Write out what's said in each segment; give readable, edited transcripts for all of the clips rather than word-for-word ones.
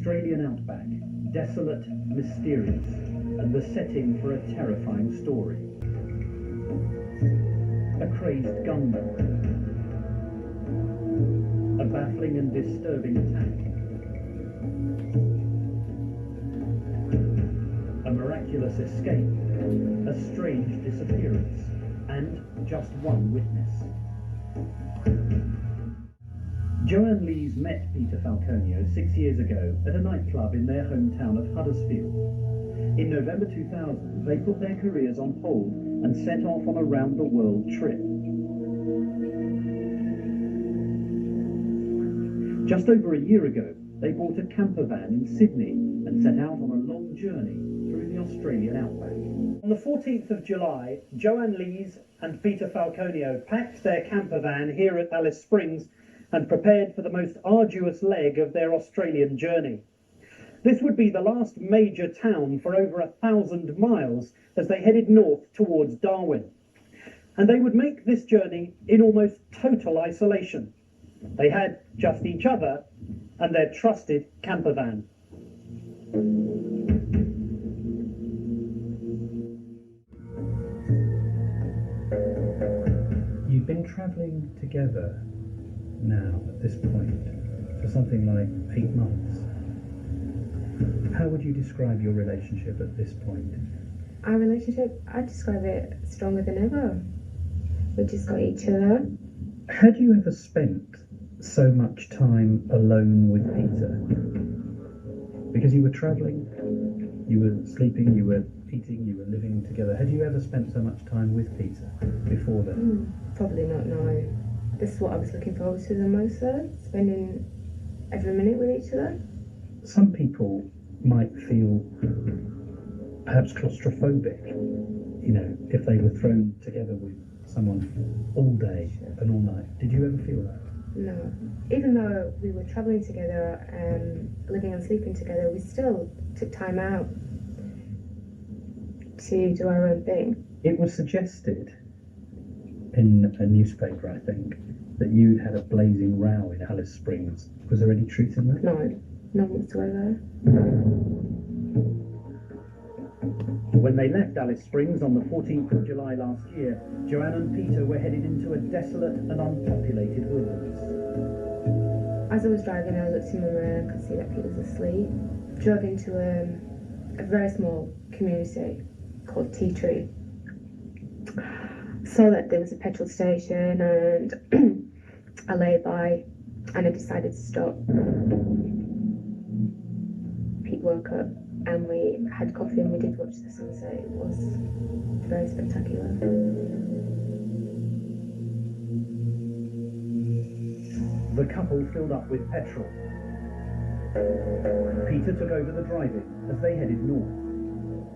Australian outback, desolate, mysterious, and the setting for a terrifying story. A crazed gunman, a baffling and disturbing attack, a miraculous escape, a strange disappearance, and just one witness. Joanne Lees met Peter Falconio 6 years ago at a nightclub in their hometown of Huddersfield. In November 2000, they put their careers on hold and set off on a round-the-world trip. Just over a year ago, they bought a camper van in Sydney and set out on a long journey through the Australian outback. On the 14th of July, Joanne Lees and Peter Falconio packed their camper van here at Alice Springs and prepared for the most arduous leg of their Australian journey. This would be the last major town for over 1,000 miles as they headed north towards Darwin. And they would make this journey in almost total isolation. They had just each other and their trusted camper van. You've been travelling together now at this point for something like 8 months. How would you describe your relationship at this point? Our relationship, I'd describe it stronger than ever. We just got each other. Had you ever spent so much time alone with Peter? Because you were travelling, you were sleeping, you were eating, you were living together. Had you ever spent so much time with Peter before then? Probably not, no. This is what I was looking forward to the most though, spending every minute with each other. Some people might feel perhaps claustrophobic, you know, if they were thrown together with someone all day and all night. Did you ever feel that? No. Even though we were travelling together, living and sleeping together, we still took time out to do our own thing. It was suggested in a newspaper, I think, that you'd had a blazing row in Alice Springs. Was there any truth in that? No, none whatsoever. When they left Alice Springs on the 14th of July last year, Joanne and Peter were headed into a desolate and unpopulated wilderness. As I was driving, I looked in my mirror and could see that Pete was asleep. Drove into a very small community called Tea Tree. Saw that there was a petrol station and I lay by and I decided to stop. Pete woke up and we had coffee and we did watch the sunset. It was very spectacular. The couple filled up with petrol. Peter took over the driving as they headed north.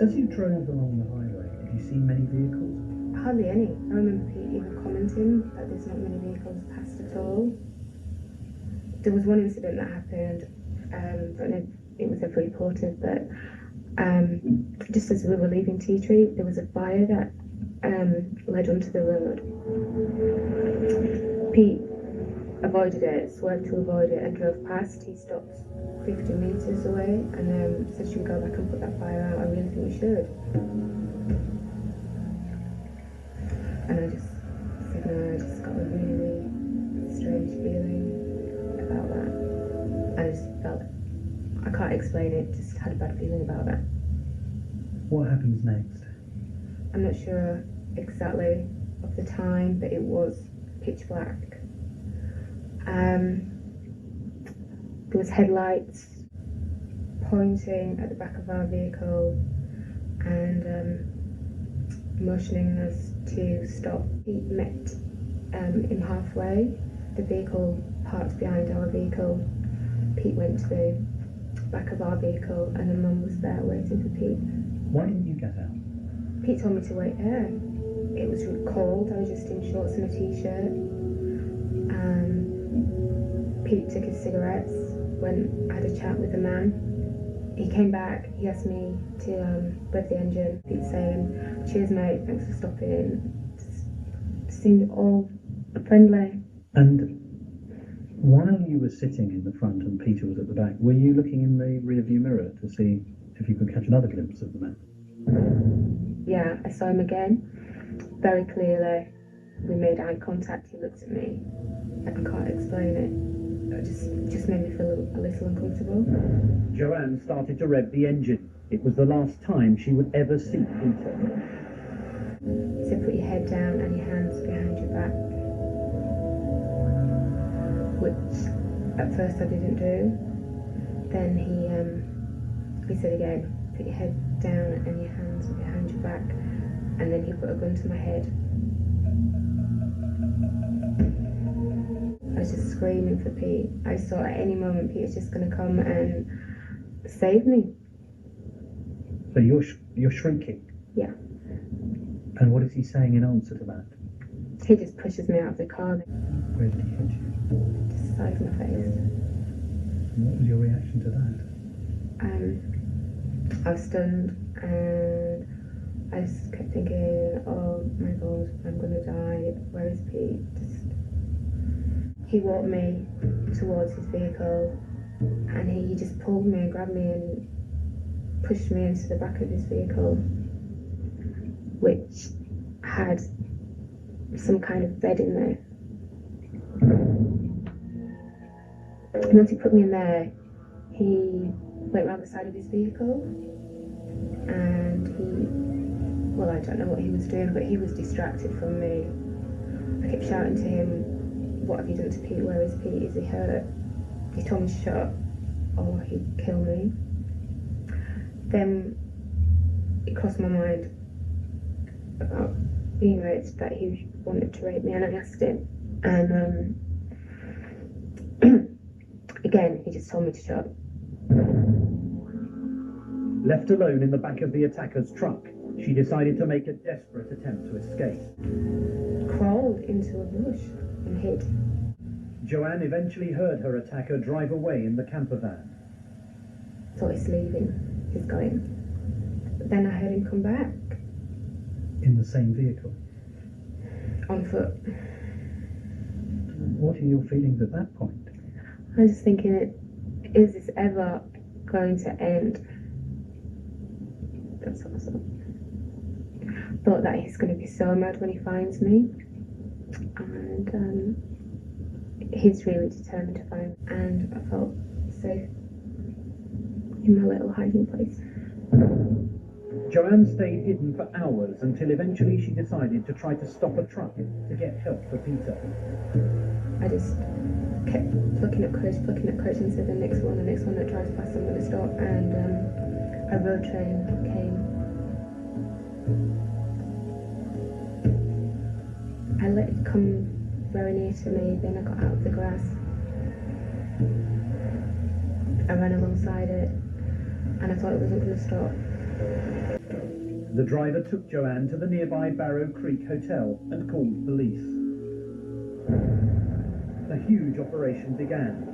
As you drove along the highway, did you see many vehicles? Hardly any. I remember Pete even commenting that there's not many vehicles passed at all. There was one incident that happened, and it was ever reported, but just as we were leaving Tea Tree, there was a fire that led onto the road. Pete avoided it, swerved to avoid it, and drove past. He stopped 50 metres away and said, "Should we go back and put that fire out? I really think we should." And I just said no. I just got a really strange feeling about that. I just felt, I can't explain it, just had a bad feeling about that. What happens next? I'm not sure exactly of the time, but it was pitch black. There was headlights pointing at the back of our vehicle and motioning us to stop. He met him halfway. The vehicle parked behind our vehicle. Pete went to the back of our vehicle and the mum was there waiting for Pete. Why didn't you get out? Pete told me to wait there. It was cold. I was just in shorts and a t-shirt. Pete took his cigarettes, went, had a chat with the man. He came back, he asked me to rev the engine. Pete saying, "Cheers mate, thanks for stopping." Just seemed all friendly. And While you were sitting in the front and Peter was at the back, were you looking in the rearview mirror to see if you could catch another glimpse of the man? Yeah, I saw him again, very clearly. We made eye contact, he looked at me. I can't explain it. It just made me feel a little uncomfortable. Joanne started to rev the engine. It was the last time she would ever see Peter. He said, put your head down and your hands behind your back. Which at first I didn't do. Then he said again, put your head down and your hands behind your back. And then he put a gun to my head. I was just screaming for Pete. I just thought at any moment Pete's just going to come and save me. So you're shrinking? Yeah. And what is he saying in answer to that? He just pushes me out of the car. Where did he hit you? Just the side of my face. And what was your reaction to that? I was stunned and I just kept thinking, oh my God, I'm going to die. Where is Pete? He walked me towards his vehicle and he just pulled me and grabbed me and pushed me into the back of his vehicle, which had some kind of bed in there. And once he put me in there, he went round the side of his vehicle and well, I don't know what he was doing, but he was distracted from me. I kept shouting to him, what have you done to Pete? Where is Pete? Is he hurt? He told me to shut up or he'd kill me. Then it crossed my mind about being raped, that he wanted to rape me, and I asked him. And again, he just told me to shut up. Left alone in the back of the attacker's truck, she decided to make a desperate attempt to escape. Crawled into a bush and hid. Joanne eventually heard her attacker drive away in the camper van. Thought he's leaving, he's going. But then I heard him come back. In the same vehicle? On foot. What are your feelings at that point? I was just thinking, is this ever going to end? That's what I thought. Thought that he's going to be so mad when he finds me. And he's really determined to find me. And I felt safe in my little hiding place. Joanne stayed hidden for hours until eventually she decided to try to stop a truck to get help for Peter. I just kept looking at courage and said the next one that drives past I'm going to stop. And a road train came. I let it come very near to me, then I got out of the grass. I ran alongside it and I thought it wasn't going to stop. The driver took Joanne to the nearby Barrow Creek Hotel and called police. A huge operation began.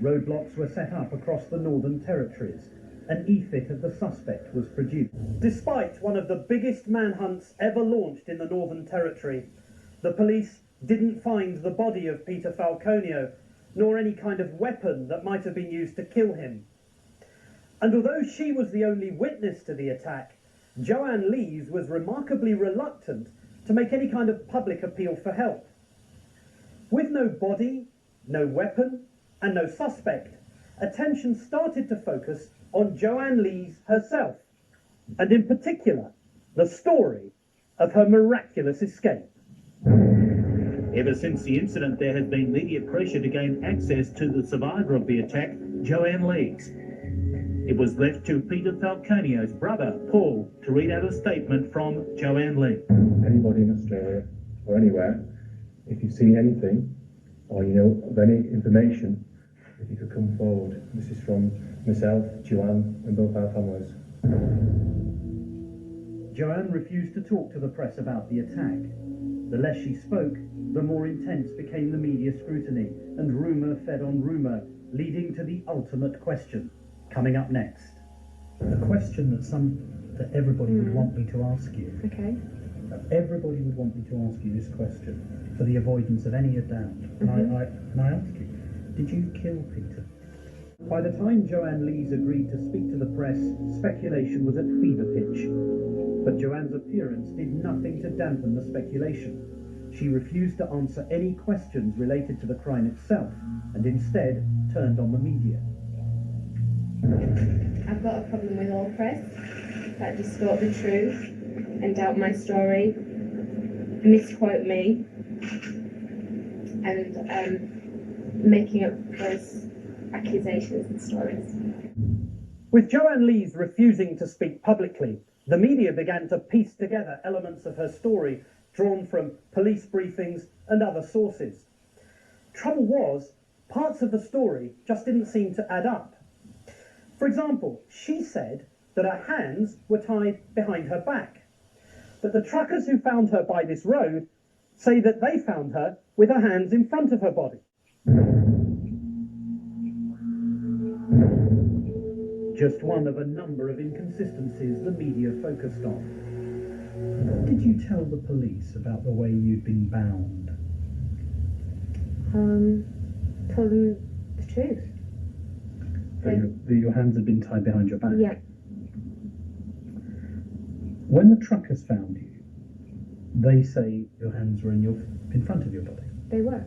Roadblocks were set up across the Northern Territories. An e-fit of the suspect was produced. Despite one of the biggest manhunts ever launched in the Northern Territory, the police didn't find the body of Peter Falconio, nor any kind of weapon that might have been used to kill him. And although she was the only witness to the attack, Joanne Lees was remarkably reluctant to make any kind of public appeal for help. With no body, no weapon, and no suspect, attention started to focus on Joanne Lees herself, and in particular, the story of her miraculous escape. Ever since the incident, there has been media pressure to gain access to the survivor of the attack, Joanne Lees. It was left to Peter Falconio's brother, Paul, to read out a statement from Joanne Lees. Anybody in Australia or anywhere, if you've seen anything or you know of any information, if you could come forward. This is from myself, Joanne, and both our families. Joanne refused to talk to the press about the attack. The less she spoke, the more intense became the media scrutiny, and rumour fed on rumour, leading to the ultimate question. Coming up next. A question that everybody would want me to ask you. Okay. Everybody would want me to ask you this question for the avoidance of any doubt. And I ask you, did you kill Peter? By the time Joanne Lees agreed to speak to the press, speculation was at fever pitch. But Joanne's appearance did nothing to dampen the speculation. She refused to answer any questions related to the crime itself, and instead turned on the media. I've got a problem with all press that distort the truth and doubt my story, misquote me, and making up false accusations and stories. With Joanne Lees refusing to speak publicly, the media began to piece together elements of her story drawn from police briefings and other sources. Trouble was, parts of the story just didn't seem to add up. For example, she said that her hands were tied behind her back. But the truckers who found her by this road say that they found her with her hands in front of her body. Just one of a number of inconsistencies the media focused on. Did you tell the police about the way you'd been bound? Told them the truth. That your hands had been tied behind your back? Yeah. When the truckers found you, they say your hands were in front of your body? They were.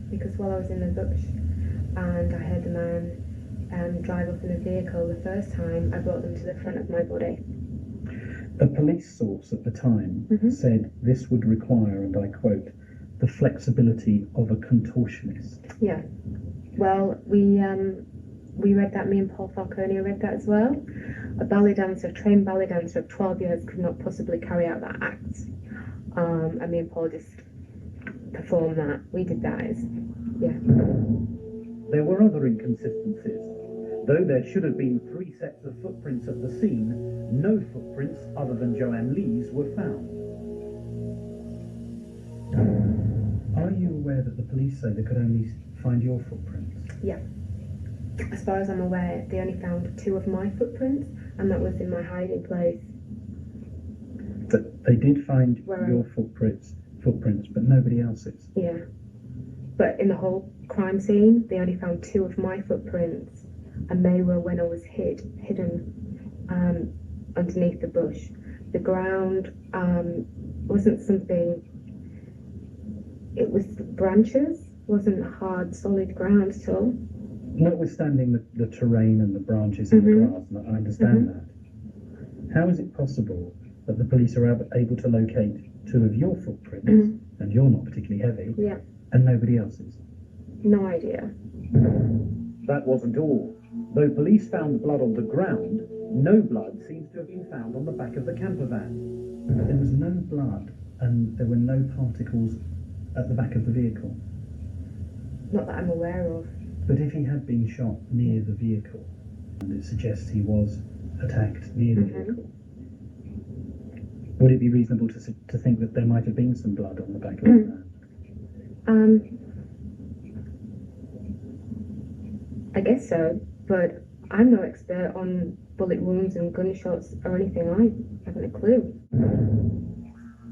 Because while I was in the bush and I heard the man drive up in a vehicle the first time, I brought them to the front of my body. A police source at the time said this would require, and I quote, the flexibility of a contortionist. Yeah. Well, we read that, me and Paul Falconio read that as well. A ballet dancer, a trained ballet dancer of 12 years could not possibly carry out that act. And me and Paul just performed that. We did that. Yeah. There were other inconsistencies. Though there should have been 3 sets of footprints at the scene, no footprints other than Joanne Lees were found. Are you aware that the police say they could only find your footprints? Yeah. As far as I'm aware, they only found 2 of my footprints, and that was in my hiding place. But they did find your footprints, but nobody else's? Yeah. But in the whole crime scene, they only found 2 of my footprints, and they were when I was hidden underneath the bush. The ground wasn't something, it was branches, wasn't hard, solid ground at all. Notwithstanding the terrain and the branches and the grass, and I understand that, how is it possible that the police are able to locate 2 of your footprints, and you're not particularly heavy, and nobody else's? No idea. That wasn't all. Though police found blood on the ground, no blood seems to have been found on the back of the camper van. There was no blood, and there were no particles at the back of the vehicle. Not that I'm aware of. But if he had been shot near the vehicle, and it suggests he was attacked near the vehicle, would it be reasonable to think that there might have been some blood on the back of the van? I guess so, but I'm no expert on bullet wounds and gunshots or anything. I haven't a clue.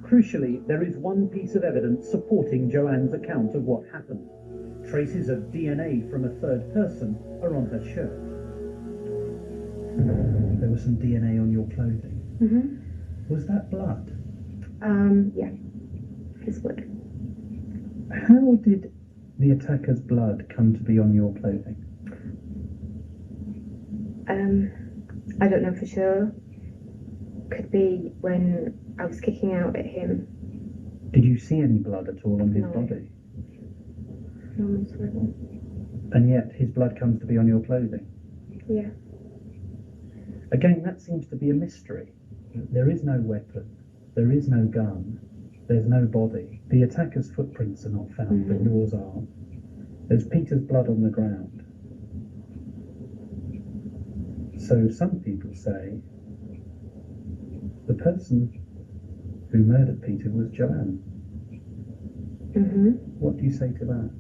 Crucially, there is one piece of evidence supporting Joanne's account of what happened. Traces of DNA from a third person are on her shirt. There was some DNA on your clothing. Was that blood? Yeah. His blood. How did the attacker's blood come to be on your clothing? I don't know for sure. Could be when I was kicking out at him. Did you see any blood at all on his body? No, most likely. And yet his blood comes to be on your clothing? Yeah. Again, that seems to be a mystery. There is no weapon, there is no gun, there's no body. The attacker's footprints are not found, but yours are. There's Peter's blood on the ground. So some people say the person who murdered Peter was Joanne. What do you say to that?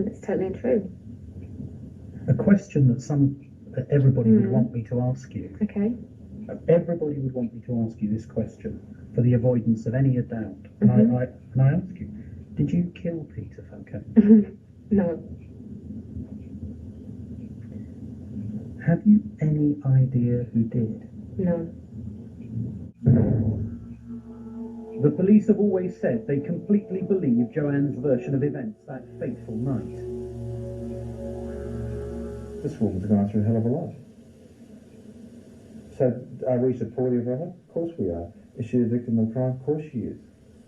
It's totally untrue. A question that everybody would want me to ask you. Okay. Everybody would want me to ask you this question. for the avoidance of any doubt. Mhm. And I ask you, did you kill Peter Falconio? No. Have you any idea who did? No. The police have always said they completely believe Joanne's version of events that fateful night. This woman's gone through a hell of a lot. So, are we supportive of her? Of course we are. Is she a victim of crime? Of course she is.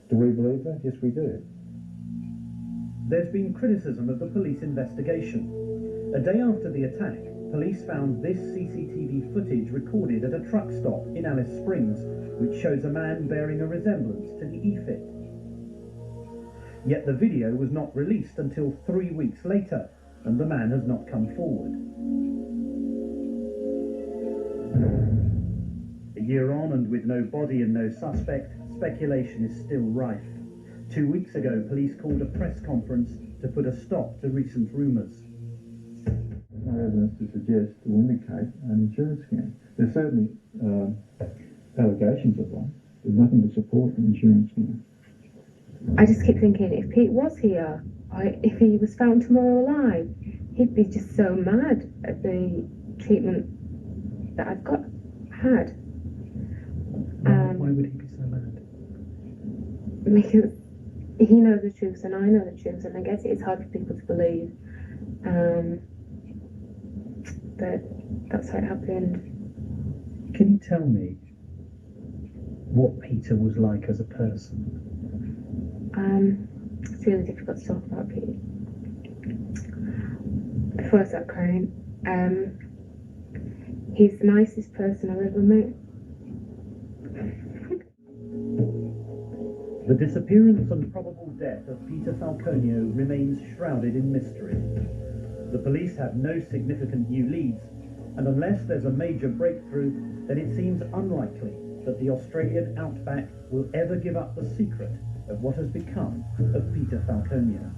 Do we believe her? Yes, we do. There's been criticism of the police investigation. A day after the attack, police found this CCTV footage recorded at a truck stop in Alice Springs, which shows a man bearing a resemblance to the EFIT. Yet the video was not released until 3 weeks later, and the man has not come forward. A year on, and with no body and no suspect, speculation is still rife. 2 weeks ago, police called a press conference to put a stop to recent rumours. No evidence to suggest or indicate an insurance scam. There's certainly allegations of one, but nothing to support an insurance scam. I just keep thinking, if Pete was here, if he was found tomorrow alive, he'd be just so mad at the treatment that I've had. Why would he be so mad? Because he knows the truth and I know the truth, and I guess it's hard for people to believe. But that's how it happened. Can you tell me what Peter was like as a person? It's really difficult to talk about Pete. Before I start crying, he's the nicest person I've ever met. The disappearance and probable death of Peter Falconio remains shrouded in mystery. The police have no significant new leads, and unless there's a major breakthrough, then it seems unlikely that the Australian outback will ever give up the secret of what has become of Peter Falconio.